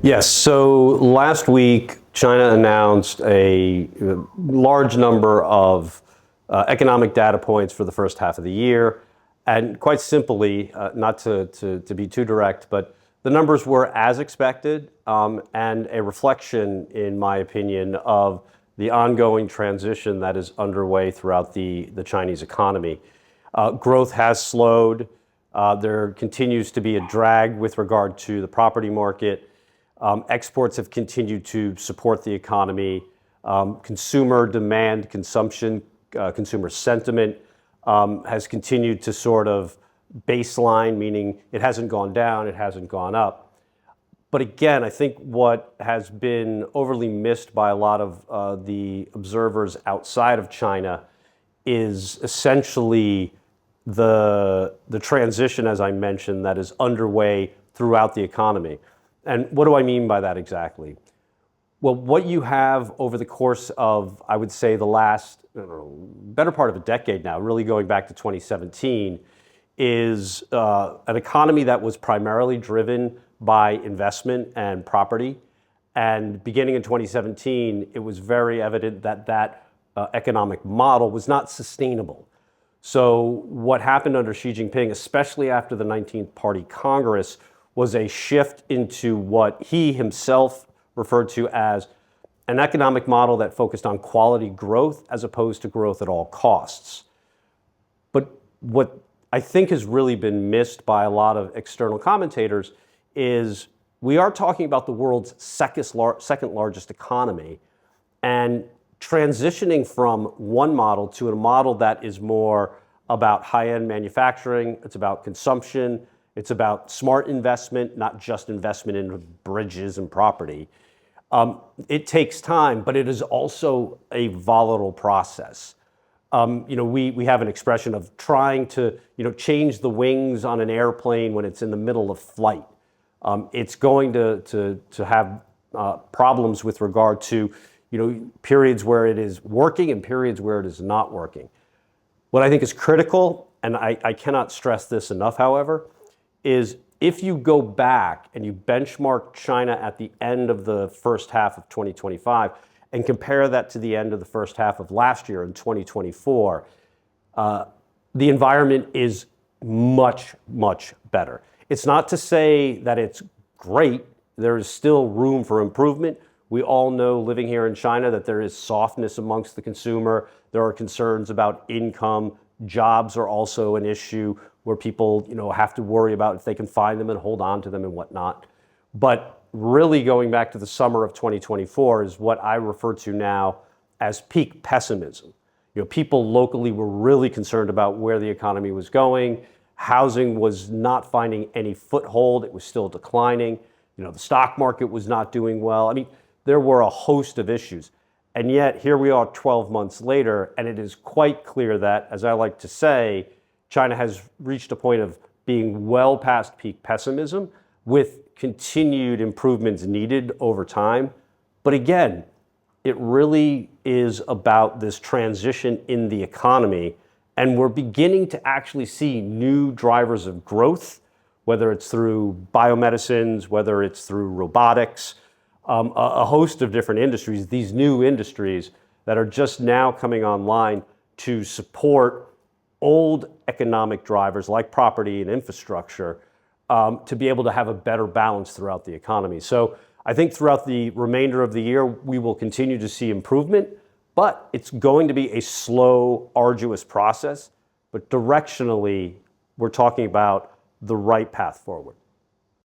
Yes, so last week, China announced a large number of economic data points for the first half of the year. And quite simply, not to be too direct, but the numbers were as expected and a reflection, in my opinion, of the ongoing transition that is underway throughout the Chinese economy. Growth has slowed. There continues to be a drag with regard to the property market. Exports have continued to support the economy. Consumer demand, consumption, consumer sentiment has continued to sort of baseline, meaning it hasn't gone down, it hasn't gone up. But again, I think what has been overly missed by a lot of the observers outside of China is essentially the transition, as I mentioned, that is underway throughout the economy. And what do I mean by that exactly? Well, what you have over the course of, I would say, the last, better part of a decade now, really going back to 2017, is an economy that was primarily driven by investment and property. And beginning in 2017, it was very evident that that economic model was not sustainable. So what happened under Xi Jinping, especially after the 19th Party Congress, was a shift into what he himself referred to as an economic model that focused on quality growth as opposed to growth at all costs. But what I think has really been missed by a lot of external commentators is we are talking about the world's second largest economy, and transitioning from one model to a model that is more about high-end manufacturing, it's about consumption, it's about smart investment, not just investment in bridges and property. It takes time, but it is also a volatile process. We have an expression of trying to, change the wings on an airplane when it's in the middle of flight. It's going to have problems with regard to, periods where it is working and periods where it is not working. What I think is critical, and I cannot stress this enough, however, is if you go back and you benchmark China at the end of the first half of 2025 and compare that to the end of the first half of last year in 2024, the environment is much, much better. It's not to say that it's great. There is still room for improvement. We all know, living here in China, that there is softness amongst the consumer. There are concerns about income. Jobs are also an issue where people, have to worry about if they can find them and hold on to them and whatnot. But really going back to the summer of 2024 is what I refer to now as peak pessimism. People locally were really concerned about where the economy was going. Housing was not finding any foothold. It was still declining. The stock market was not doing well. I mean, there were a host of issues. And yet here we are 12 months later, and it is quite clear that, as I like to say, China has reached a point of being well past peak pessimism with continued improvements needed over time. But again, it really is about this transition in the economy, and we're beginning to actually see new drivers of growth, whether it's through biomedicines, whether it's through robotics, a host of different industries, these new industries that are just now coming online to support old economic drivers like property and infrastructure to be able to have a better balance throughout the economy. So I think throughout the remainder of the year, we will continue to see improvement, but it's going to be a slow, arduous process. But directionally, we're talking about the right path forward.